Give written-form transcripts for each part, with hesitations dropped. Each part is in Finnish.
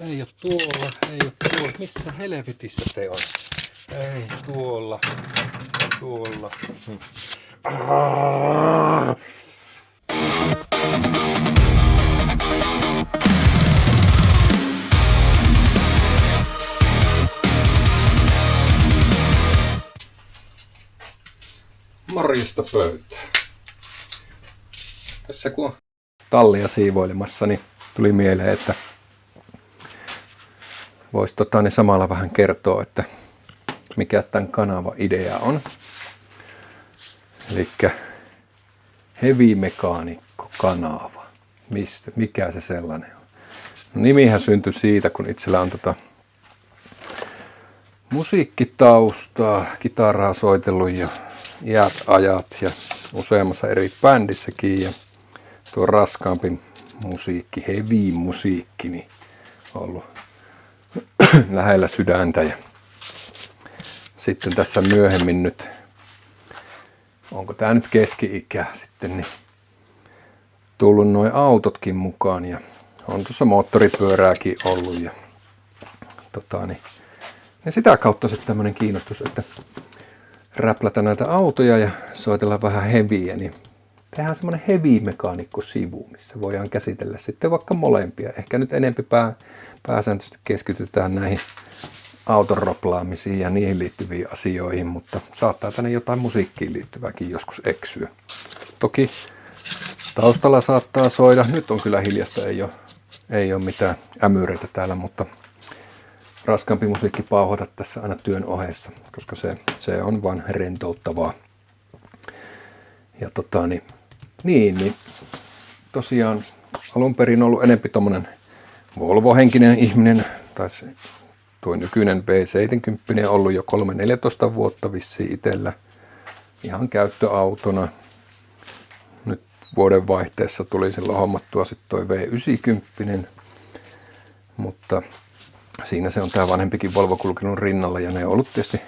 Ei oo tuolla, ei oo tuolla. Missä helvetissä se on? Ei tuolla, tuolla. Morjesta pöytään. Tässä kun on tallia siivoilemassa, niin tuli mieleen, että voisi samalla vähän kertoa, että mikä tämän kanavan idea on. Elikkä Heavy Mekaanikko kanava. Mikä se sellainen on? No, nimihän syntyi siitä, kun itsellä on musiikkitaustaa, kitaraa soitellut jo iät ajat ja useammassa eri bändissäkin. Ja tuo raskaampi musiikki, heavy musiikki, niin on ollut lähellä sydäntä. Ja sitten tässä myöhemmin nyt, onko tää nyt keski-ikä sitten, niin tullut noin autotkin mukaan ja on tuossa moottoripyörääkin ollut ja ja sitä kautta sitten tämmönen kiinnostus, että räplätä näitä autoja ja soitella vähän heavyä, niin tehdään semmoinen Heavy Mekaanikko-sivu, missä voidaan käsitellä sitten vaikka molempia. Ehkä nyt enempi pääsääntöisesti keskitytään näihin auton roplaamisiin ja niihin liittyviin asioihin, mutta saattaa tänne jotain musiikkiin liittyvääkin joskus eksyä. Toki taustalla saattaa soida, nyt on kyllä hiljasta, ei ole mitään ämyreitä täällä, mutta raskaampi musiikki pauhata tässä aina työn ohessa, koska se on vaan rentouttavaa. Ja niin tosiaan alun perin ollut enempi tommonen Volvo-henkinen ihminen, tai tuo nykyinen V70 ollut jo 3-14 vuotta vissiin itsellä ihan käyttöautona. Nyt vuoden vaihteessa tuli silloin hommattua sitten toi V90, mutta siinä se on tää vanhempikin Volvo kulkenut rinnalla ja ne on ollut tietysti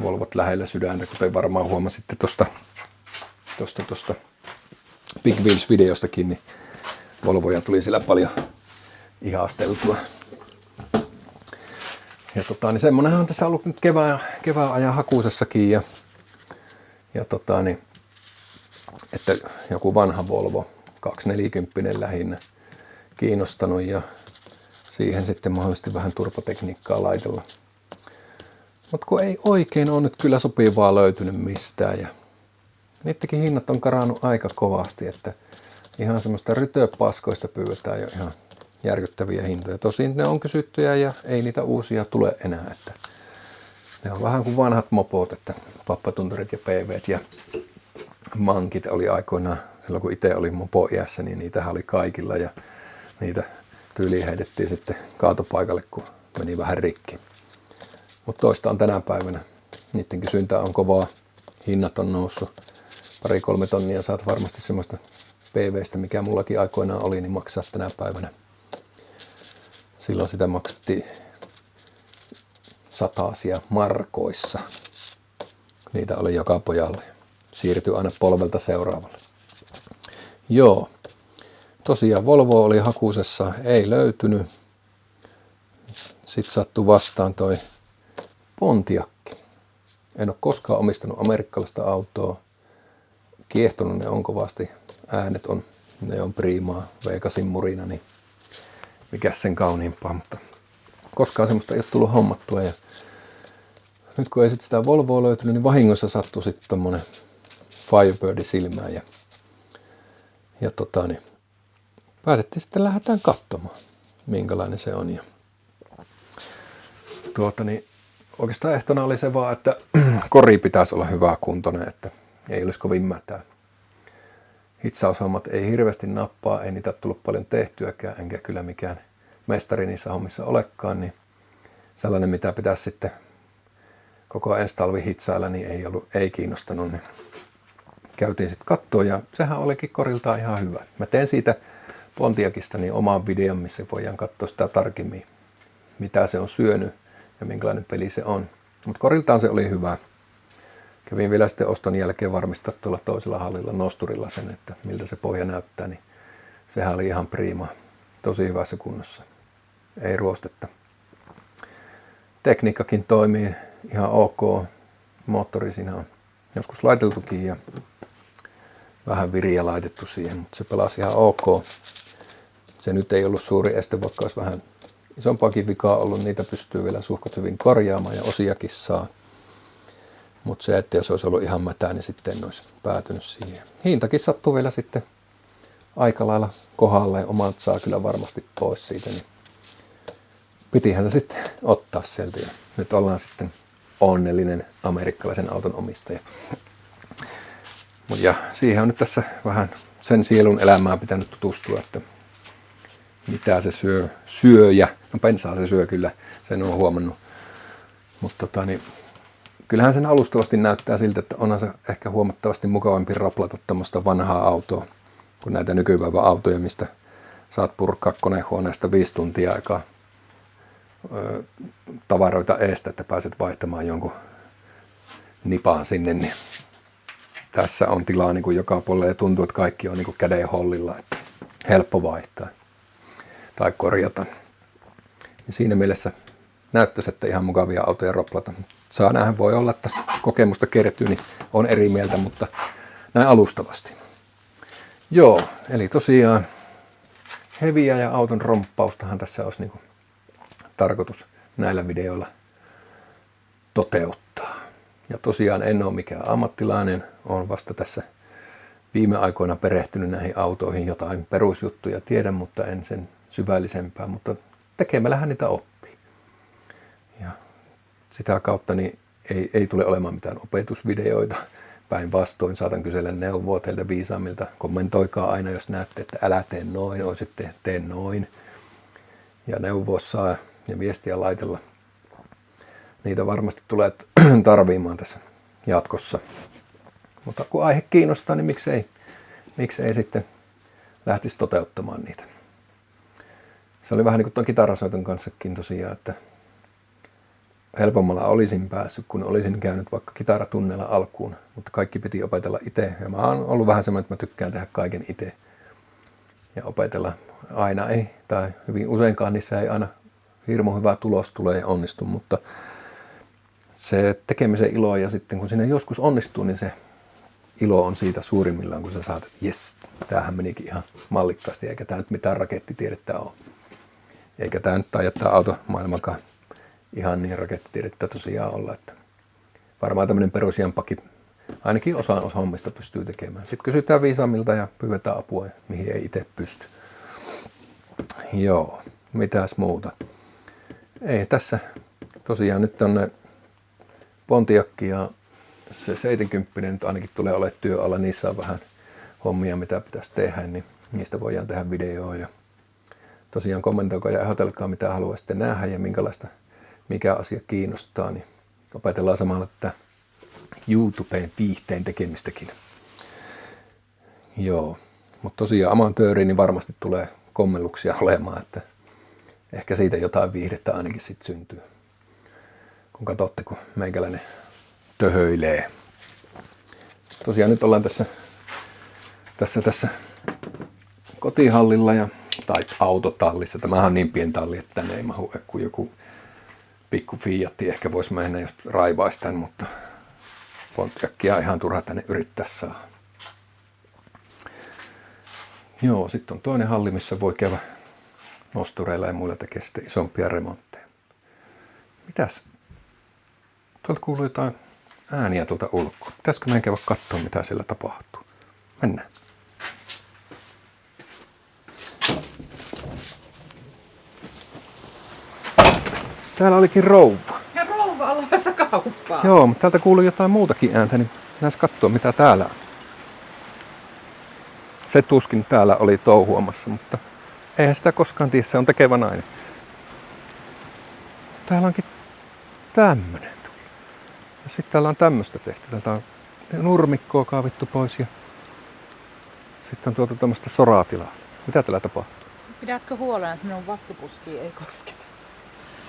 Volvot lähellä sydäntä, kuten varmaan huomasitte tosta Big Wheels-videostakin, niin Volvoja tuli siellä paljon ihasteltua. Ja niin semmonenhan on tässä ollut nyt kevään ajan hakuisessakin ja että joku vanha Volvo 240 lähinnä kiinnostanut ja siihen sitten mahdollisesti vähän turbotekniikkaa laitella. Mutta kun ei oikein ole nyt kyllä sopivaa löytynyt mistään ja niittenkin hinnat on karannut aika kovasti, että ihan semmoista rytöpaskoista pyydetään jo ihan järkyttäviä hintoja. Tosin ne on kysyttyjä ja ei niitä uusia tule enää, että ne on vähän kuin vanhat mopot, että pappatunturit ja PVt ja mankit oli aikoinaan, silloin kun itse olin mopo-iässä, niin niitähän oli kaikilla ja niitä tyyliin heitettiin sitten kaatopaikalle, kun meni vähän rikki. Mutta toista on tänä päivänä. Niiden kysyntä on kovaa, hinnat on noussut. 2-3 tonnia saat varmasti semmoista PVstä, mikä mullakin aikoinaan oli, niin maksaa tänä päivänä. Silloin sitä maksettiin satasia markoissa. Niitä oli joka pojalle. Siirtyi aina polvelta seuraavalle. Joo. Tosiaan Volvo oli hakuisessa, ei löytynyt. Sitten sattui vastaan toi Pontiakki. En ole koskaan omistanut amerikkalaista autoa. Kiehtonut ne on kovasti. Äänet on, ne on priimaa, V8 murina, niin mikäs sen kauniimpaa, mutta koskaan semmoista ei ole tullut hommattua. Ja nyt kun ei sit sitä Volvoa löytynyt, niin vahingossa sattui sitten tommonen Firebirdi silmään ja päätettiin sitten lähdetään katsomaan, minkälainen se on. Ja oikeastaan ehtona oli se vaan, että kori pitäisi olla hyvä kuntoinen, että ei olisi kovin mätää. Hitsaushommat ei hirveästi nappaa, ei niitä ole tullut paljon tehtyäkään, enkä kyllä mikään mestari niissä hommissa olekaan, niin sellainen mitä pitäisi sitten koko ensi talvi hitsailla, niin ei kiinnostanut. Niin käytiin sitten katsoa ja sehän olikin koriltaan ihan hyvä. Mä teen siitä Pontiakista niin oman videon, missä voidaan katsoa sitä tarkemmin, mitä se on syönyt ja minkälainen peli se on. Mutta koriltaan se oli hyvä. Kävin vielä sitten oston jälkeen varmistaa tuolla toisella hallilla nosturilla sen, että miltä se pohja näyttää, niin sehän oli ihan priima, tosi hyvässä kunnossa. ei ruostetta. Tekniikkakin toimii ihan ok. Moottori siinä on joskus laiteltukin ja vähän viriä laitettu siihen, mutta se pelasi ihan ok. Se nyt ei ollut suuri este, vaikka olisi vähän isompaakin vikaa ollut. Niitä pystyy vielä suhkot hyvin korjaamaan ja osiakin saa. Mutta se, että jos olisi ollut ihan mätää, niin sitten en olisi päätynyt siihen. Hintakin sattuu vielä sitten aika lailla kohdalle. Omat saa kyllä varmasti pois siitä. Niin pitihän se sitten ottaa sieltä. Ja nyt ollaan sitten onnellinen amerikkalaisen auton omistaja. Ja siihen on nyt tässä vähän sen sielun elämään pitänyt tutustua, että mitä se syö ja no bensaa se syö kyllä, sen on huomannut. Mutta kyllähän sen alustavasti näyttää siltä, että onhan se ehkä huomattavasti mukavampi raplata tämmöistä vanhaa autoa kuin näitä nykypäivän autoja, mistä saat purkaa konehuoneesta 5 tuntia aikaa tavaroita eestä, että pääset vaihtamaan jonkun nipaan sinne. Niin tässä on tilaa niin kuin joka puolella ja tuntuu, että kaikki on niin kuin käden hollilla, että helppo vaihtaa tai korjata. Ja siinä mielessä näyttäisi, että ihan mukavia autoja roplata. Saa nähdä, voi olla, että kokemusta kertyy, niin on eri mieltä, mutta näin alustavasti. Joo, eli tosiaan heviä ja auton romppaustahan tässä olisi niin kuin tarkoitus näillä videoilla toteuttaa. Ja tosiaan en ole mikään ammattilainen, olen vasta tässä viime aikoina perehtynyt näihin autoihin, jotain perusjuttuja tiedän, mutta en sen syvällisempää, mutta tekemällähän niitä oppii. Ja sitä kautta niin ei tule olemaan mitään opetusvideoita. Päinvastoin saatan kysellä neuvoa teiltä viisaammilta. Kommentoikaa aina, jos näette, että älä tee noin, olisi sitten tee noin. Ja neuvoa saa ja viestiä laitella. Niitä varmasti tulee tarviimaan tässä jatkossa. Mutta kun aihe kiinnostaa, niin miksei sitten lähtisi toteuttamaan niitä. Se oli vähän niin kuin tuon kitarasoiton kanssakin tosiaan, että helpommalla olisin päässyt, kun olisin käynyt vaikka kitaratunneilla alkuun, mutta kaikki piti opetella itse. Ja mä oon ollut vähän semmoinen, että mä tykkään tehdä kaiken itse ja opetella. Aina ei, tai hyvin useinkaan niissä ei aina hirmu hyvä tulos tulee ja onnistu, mutta se tekemisen ilo ja sitten kun siinä joskus onnistuu, niin se ilo on siitä suurimmillaan, kun sä saat, että jes, tämähän menikin ihan mallikkaasti, eikä tämä nyt mitään rakettitiedettä ole. Eikä tämä nyt taida tämä automaailmakaan ihan niin rakettitiedettä tosiaan olla, että varmaan tämmöinen perusjampaki ainakin osa hommista pystyy tekemään. Sitten kysytään viisaammilta ja pyydetään apua, mihin ei itse pysty. Joo, mitäs muuta? Ei tässä tosiaan nyt tonne Pontiac ja se 70 nyt ainakin tulee olemaan työalla. Niissä on vähän hommia, mitä pitäisi tehdä, niin niistä voidaan tehdä videoa. Ja tosiaan kommentoikaa ja ehdotelkaa, mitä haluaisitte nähdä ja mikä asia kiinnostaa. Niin opetellaan samalla tätä YouTubeen viihteen tekemistäkin. Joo, mutta tosiaan amatööriin niin varmasti tulee kommelluksia olemaan, että ehkä siitä jotain viihdettä ainakin sitten syntyy. Kun katsotte, kun meikäläinen töhöilee. Tosiaan nyt ollaan tässä kotihallilla tai autotallissa. Tämähän on niin pieni talli, että tänne ei mahu kuin joku pikku Fiatti ehkä voisi mennä, jos raivaisi tämän, mutta Pontiacia ihan turha tänne yrittää saada. Joo, sitten on toinen halli, missä voi käydä nostureilla ja muilla tekee sitten isompia remontteja. Mitäs? Tuolta kuuluu jotain ääniä tuolta ulkoa. Pitäisikö meidän käydä katsoa, mitä siellä tapahtuu? Mennään. Täällä olikin rouva. Ja rouva olevassa kauppaa. Joo, mutta täältä kuuluu jotain muutakin ääntä, niin pitäisi katsoa, mitä täällä on. Se tuskin täällä oli touhuamassa, mutta eihän sitä koskaan tiedä, se on tekevä nainen. Täällä onkin tämmönen tullut. Ja sitten täällä on tämmöstä tehty. Täältä on nurmikkoa kaavittu pois ja sitten on tuota tämmöstä soratilaa. Mitä täällä tapahtuu? Pidätkö huolen, että minun vattupuski ei kosketa?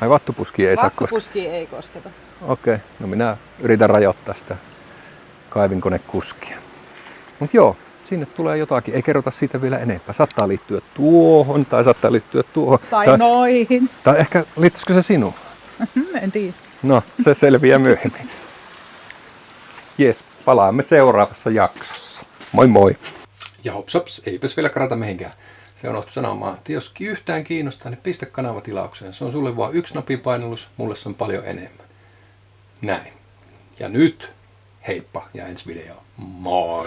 Ai vattupuski ei saa kosketa? Vattupuski ei kosketa. Okei, no minä yritän rajoittaa sitä kaivinkonekuskia. Mut joo, sinne tulee jotakin. Ei kerrota siitä vielä enempää. Saattaa liittyä tuohon tai saattaa liittyä tuohon. Tai noihin. Tai ehkä liittyisikö se sinuun? En tiedä. No, se selviää myöhemmin. Jes, palaamme seuraavassa jaksossa. Moi moi! Ja hopsaps, eipäs vielä karata mihinkään. Se on sanomaan, että jos yhtään kiinnostaa, niin pistä kanava tilaukseen. Se on sulle vaan 1 napipainallus, mulle se on paljon enemmän. Näin. Ja nyt, heippa ja ensi video. Moi!